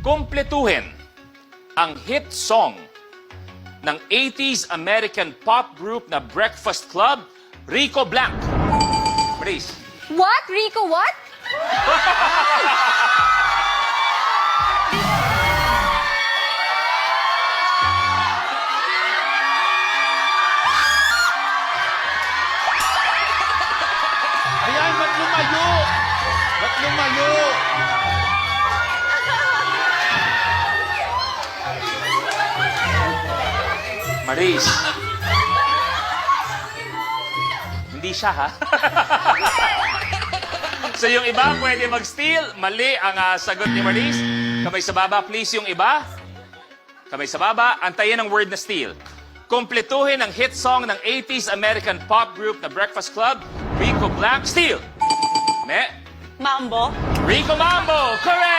Kumpletuhin ang hit song ng 80s American pop group na Breakfast Club, Rico Blanc. Please. What? Rico, what? Ayan, ba't lumayo? Ba't lumayo? Maris. Hindi siya, ha? So yung iba, pwede mag-steal. Mali ang sagot ni Maris. Kamay sa baba, please, yung iba. Kamay sa baba, antayin ang word na steal. Kumpletuhin ang hit song ng 80s American pop group na Breakfast Club, Rico Blanc. Steal! Me? Mambo? Rico Mambo! Correct!